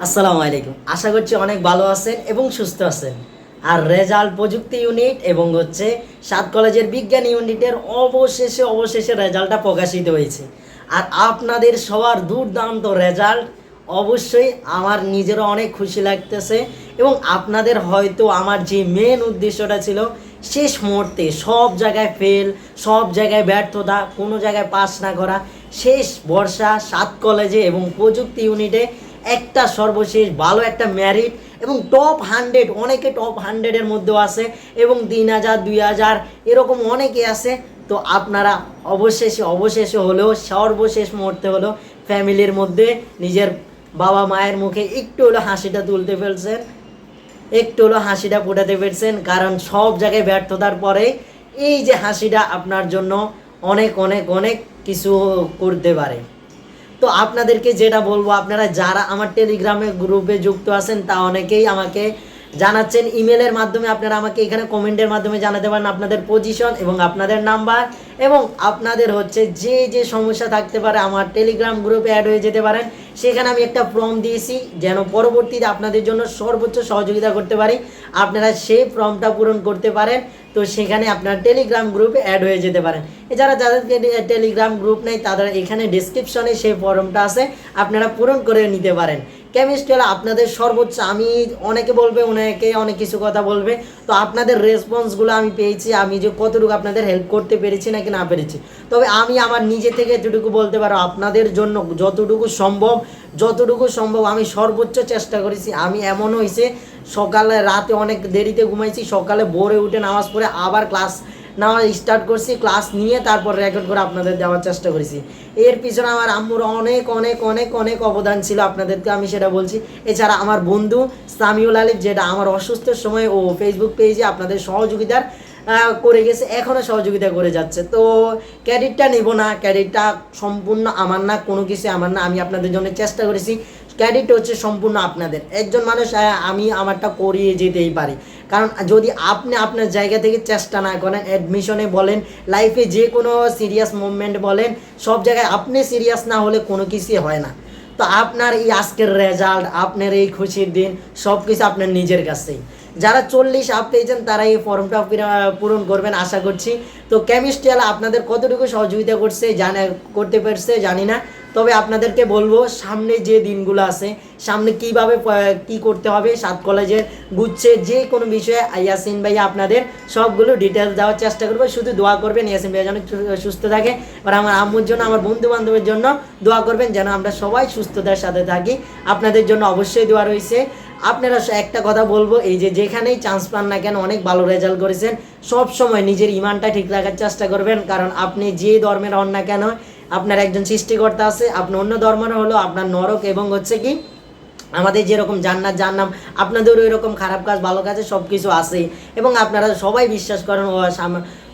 আসসালামু আলাইকুম। আশা করছি অনেক ভালো আছেন এবং সুস্থ আছেন। আর রেজাল্ট প্রযুক্তি ইউনিট এবং সাত কলেজের বিজ্ঞান ইউনিটের অবশেষে রেজাল্টটা প্রকাশিত হয়েছে। আর আপনাদের সবার দুর্দান্ত রেজাল্ট, অবশ্যই আমার নিজেরও অনেক খুশি লাগতেছে। এবং আপনাদের হয়তো আমার যে মেন উদ্দেশ্যটা ছিল, শেষ মুহূর্তে সব জায়গায় ফেল, সব জায়গায় ব্যর্থতা, কোনো জায়গায় পাস না করা, শেষ ভরসা সাত কলেজে এবং প্রযুক্তি ইউনিটে একটা সর্বশেষ ভালো একটা ম্যারিট এবং টপ 100, অনেকে টপ 100-এর মধ্যেও আছে এবং 3000 2000 এরকম অনেকে আছে। তো আপনারা অবশেষে হলেও সর্বশেষ মুহূর্তে হলেও ফ্যামিলির মধ্যে নিজের বাবা মায়ের মুখে একটু হলো হাসিটা তুলতে ফেলছেন, একটু হলো হাসিটা ফোটাতে পেরেছেন। কারণ সব জায়গায় ব্যর্থতার পরে এই যে হাসিটা আপনার জন্য অনেক অনেক অনেক কিছু করতে পারে। তো আপনাদেরকে যেটা বলবো, আপনারা যারা আমার টেলিগ্রামে গ্রুপে যুক্ত আছেন তা অনেকেই আমাকে জানাচ্ছেন ইমেলের মাধ্যমে। আপনারা আমাকে এখানে কমেন্টের মাধ্যমে জানাতে পারেন আপনাদের পজিশন এবং আপনাদের নাম্বার, এবং আপনাদের যে যে সমস্যা থাকতে পারে আমার টেলিগ্রাম গ্রুপে অ্যাড হয়ে যেতে পারেন। সেখানে আমি একটা ফর্ম দিয়েছি যেন পরবর্তীতে আপনাদের জন্য সর্বোচ্চ সহযোগিতা করতে পারি, আপনারা সেই ফর্মটা পূরণ করতে পারেন। তো সেখানে আপনার টেলিগ্রাম গ্রুপে অ্যাড হয়ে যেতে পারেন। এছাড়া যাদের টেলিগ্রাম গ্রুপ নেই তাদের এখানে ডিসক্রিপশনে সেই ফর্মটা আছে, আপনারা পূরণ করে নিতে পারেন। কেমিস্ট্রি হলো আপনাদের সর্বোচ্চ, আমি অনেকে বলবে, অনেকে অনেক কিছু কথা বলবে, তো আপনাদের রেসপন্সগুলো আমি পেয়েছি, আমি যে কতটুকু আপনাদের হেল্প করতে পেরেছি নাকি না পেরেছি। তবে আমি আমার নিজে থেকে এতটুকু বলতে পারো, আপনাদের জন্য যতটুকু সম্ভব আমি সর্বোচ্চ চেষ্টা করেছি। আমি এমন হয়েছে সকালে রাতে অনেক দেরিতে ঘুমাইছি, সকালে ভোরে উঠে নামাজ পড়ে আবার ক্লাস নেওয়া স্টার্ট করছি, ক্লাস নিয়ে তারপর রেকর্ড করে আপনাদের দেওয়ার চেষ্টা করেছি। এর পিছনে আমার আম্মুর অনেক অনেক অনেক অনেক অবদান ছিল, আপনাদেরকে আমি সেটা বলছি। এছাড়া আমার বন্ধু সামিউল আলিফ, যেটা আমার অসুস্থের সময় ও ফেসবুক পেজে আপনাদের সহযোগিতার করে গেছে, এখনও সহযোগিতা করে যাচ্ছে। তো ক্রেডিটটা নেব না, ক্রেডিটটা সম্পূর্ণ আমার না, কোনো কিছু আমার না, আমি আপনাদের জন্য চেষ্টা করেছি। ক্রেডিট হচ্ছে সম্পূর্ণ আপনাদের। একজন মানুষ আমি আমারটা করিয়ে যেতেই পারি, কারণ যদি আপনি আপনার জায়গা থেকে চেষ্টা না করেন, অ্যাডমিশনে বলেন, লাইফে যে কোনো সিরিয়াস মুভমেন্ট বলেন, সব জায়গায় আপনি সিরিয়াস না হলে কোনো কিছুই হয় না। তো আপনার এই আজকের রেজাল্ট, আপনার এই খুশির দিন, সব কিছু আপনার নিজের কাছেই। যারা 40 আপ পেয়েছেন তারা এই ফর্মটা পূরণ করবেন আশা করছি। তো কেমিস্ট্রি আপনাদের কতটুকু সহযোগিতা করতে পারছে জানি না, তবে আপনাদেরকে বলবো সামনে যে দিনগুলো আছে, সামনে কিভাবে কি করতে হবে, সাত কলেজের গুচ্ছে যে কোনো বিষয়ে ইয়াসিন ভাই আপনাদের সবগুলো ডিটেলস দেওয়ার চেষ্টা করবো। শুধু দোয়া করবেন ইয়াসিন ভাই যেন সুস্থ থাকে, আর আমার আম্মুর জন্য, আমার বন্ধু বান্ধবের জন্য দোয়া করবেন যেন আমরা সবাই সুস্থতার সাথে থাকি। আপনাদের জন্য অবশ্যই দোয়া রয়েছে। আপনারা একটা কথা বলবো, এই যেখানেই চান্স পান না কেন, অনেক ভালো রেজাল্ট করেছেন, সব সময় নিজের ইমানটা ঠিক রাখার চেষ্টা করবেন। কারণ আপনি যে ধর্মের হন না কেন, আপনার একজন সৃষ্টিকর্তা আছে। আপনি অন্য ধর্মের হলো আপনার নরক এবং কি আমাদের যেরকম জান্নাত জাহান্নাম, আপনাদেরও এরকম খারাপ কাজ ভালো কাজে সব কিছু আছে। এবং আপনারা সবাই বিশ্বাস করেন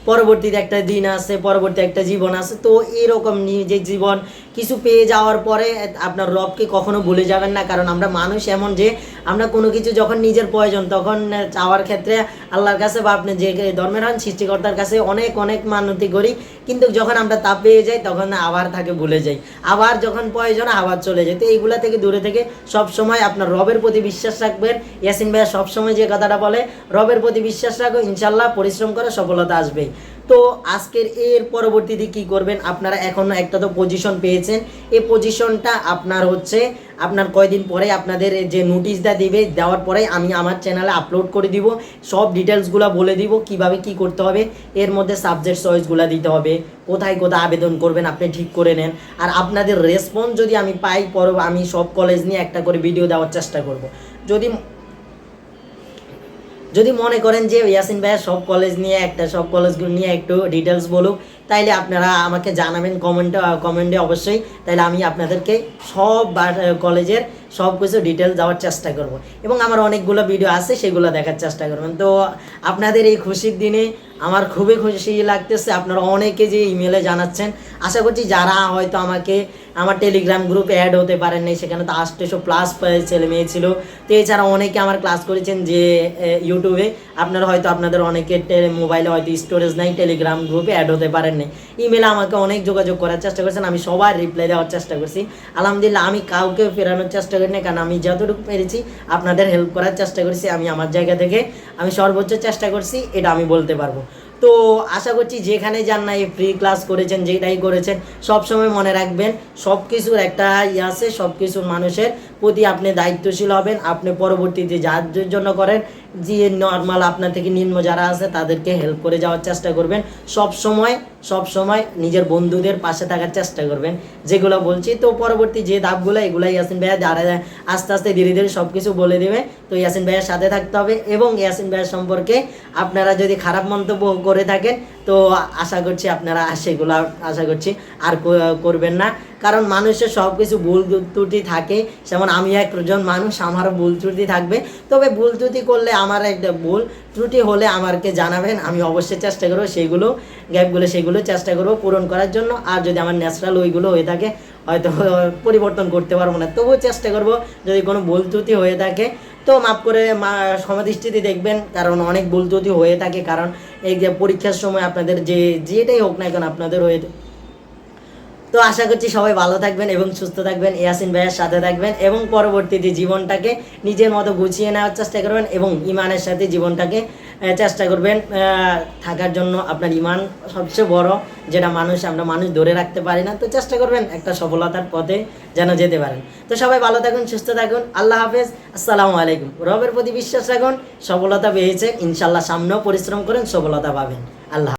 পরবর্তীতে একটা দিন আছে, পরবর্তী একটা জীবন আছে। তো এরকম নিজের জীবন কিছু পেয়ে যাওয়ার পরে আপনার রবকে কখনো ভুলে যাবেন না। কারণ আমরা মানুষ এমন যে আমরা কোনো কিছু যখন নিজের প্রয়োজন তখন চাওয়ার ক্ষেত্রে আল্লাহর কাছে বা আপনি যে ধর্মের হন সৃষ্টিকর্তার কাছে অনেক অনেক মানতি করি, কিন্তু যখন আমরা তা পেয়ে যাই তখন আবার তাকে ভুলে যাই, আবার যখন প্রয়োজন আবার চলে যায়। তো এইগুলা থেকে দূরে থেকে সবসময় আপনার রবের প্রতি বিশ্বাস রাখবেন। ইয়াসিন ভাইয়া সবসময় যে কথাটা বলে, রবের প্রতি বিশ্বাস রাখো, ইনশাল্লাহ পরিশ্রম করে সফলতা আসবেই। তো আজকের এর পরবর্তীতে কি করবেন, আপনারা এখনও একটা তো পজিশন পেয়েছেন, এই পজিশনটা আপনার কয়দিন পরে আপনাদের যে নোটিশটা দিবে, দেওয়ার পরে আমি আমার চ্যানেলে আপলোড করে দিব, সব ডিটেলসগুলো বলে দিব কিভাবে কি করতে হবে। এর মধ্যে সাবজেক্ট চয়েসগুলো দিতে হবে, কোথায় কোথায় আবেদন করবেন আপনি ঠিক করে নেন। আর আপনাদের রেসপন্স যদি আমি পাই, আমি সব কলেজ নিয়ে একটা করে ভিডিও দেওয়ার চেষ্টা করব। যদি মনে করেন যে ইয়াসিন ভাইয়া সব কলেজগুলো নিয়ে একটু ডিটেলস বলুক, তাইলে আপনারা আমাকে জানাবেন কমেন্টে অবশ্যই। তাইলে আমি আপনাদেরকে সব কলেজের সব কিছু ডিটেলস দেওয়ার চেষ্টা করব। এবং আমার অনেকগুলো ভিডিও আছে, সেগুলো দেখার চেষ্টা করবেন। তো আপনাদের এই খুশির দিনে আমার খুবই খুশি লাগতেছে। আপনারা অনেকে যে ইমেলে জানাচ্ছেন, আশা করছি যারা হয়তো আমার টেলিগ্রাম গ্রুপে অ্যাড হতে পারেন নাই, সেখানে তো 800+ ছেলে মেয়ে ছিল। তো এছাড়া অনেকে আমার ক্লাস করেছেন যে ইউটিউবে, আপনারা হয়তো আপনাদের অনেকের মোবাইলে হয়তো স্টোরেজ নাই, টেলিগ্রাম গ্রুপে অ্যাড হতে পারেন নাই। ইমেলে আমাকে অনেক যোগাযোগ করার চেষ্টা করছেন, আমি সবার রিপ্লাই দেওয়ার চেষ্টা করছি। আলহামদুলিল্লাহ, আমি কাউকে ফেরানোর চেষ্টা করি না, কারণ আমি যতটুকু পেরেছি আপনাদের হেল্প করার চেষ্টা করেছি, আমি আমার জায়গা থেকে আমি সর্বোচ্চ চেষ্টা করছি, এটা আমি বলতে পারবো। তো আশা করছি যেখানে যান না, এই ফ্রি ক্লাস করেছেন, যেটাই করেছেন, সবসময় মনে রাখবেন সব কিছুর একটা আছে, সব কিছুর মানুষের প্রতি আপনি দায়িত্বশীল হবেন। আপনি পরবর্তীতে যার জন্য করেন, যে নর্মাল আপনার থেকে নিম্ন যারা আছে তাদেরকে হেল্প করে যাওয়ার চেষ্টা করবেন। সব সময় নিজের বন্ধুদের পাশে থাকার চেষ্টা করবেন, যেগুলো বলছি। তো পরবর্তী যে ধাপগুলো, এগুলাই ইয়াসিন ভাইয়া যারা আস্তে আস্তে ধীরে ধীরে সব কিছু বলে দেবে। তো ইয়াসিন ভাইয়ের সাথে থাকতে হবে, এবং ইয়াসিন ভাইয়ের সম্পর্কে আপনারা যদি খারাপ মন্তব্য করে থাকেন, তো আশা করছি আপনারা সেগুলো আশা করছি আর করবেন না, কারণ মানুষের সব কিছু ভুল ত্রুটি থাকে। যেমন আমি একজন মানুষ, আমারও ভুল ত্রুটি থাকবে। তবে ভুল ত্রুটি করলে, আমার একটা ভুল ত্রুটি হলে আমাকে জানাবেন, আমি অবশ্যই চেষ্টা করবো সেইগুলো গ্যাপগুলো সেগুলো চেষ্টা করবো পূরণ করার জন্য। আর যদি আমার ন্যাচারাল ওইগুলো হয়ে থাকে, হয়তো পরিবর্তন করতে পারবো না, তবুও চেষ্টা করব যদি কোনো ভুল ত্রুটি হয়ে থাকে তো মাফ করে সমাদৃষ্টিতে দেখবেন, কারণ অনেক ভুল ত্রুটি হয়ে থাকে। কারণ এই যে পরীক্ষার সময় আপনাদের যেটাই হোক না কেন আপনাদের হয়ে। তো আশা করছি সবাই ভালো থাকবেন এবং সুস্থ থাকবেন, ইয়াসিন ভাইয়ের সাথে থাকবেন, এবং পরবর্তীতে জীবনটাকে নিজের মতো গুছিয়ে নেওয়ার চেষ্টা করবেন, এবং ইমানের সাথে জীবনটাকে চেষ্টা করবেন থাকার জন্য। আপনার ইমান সবচেয়ে বড়, যেটা আমরা মানুষ ধরে রাখতে পারি না। তো চেষ্টা করবেন একটা সফলতার পথে যেন যেতে পারেন। তো সবাই ভালো থাকুন, সুস্থ থাকুন, আল্লাহ হাফেজ, আসসালামু আলাইকুম। রবের প্রতি বিশ্বাস রাখুন, সফলতা পেয়েছে ইনশাল্লাহ, সামনেও পরিশ্রম করেন, সফলতা পাবেন। আল্লাহ।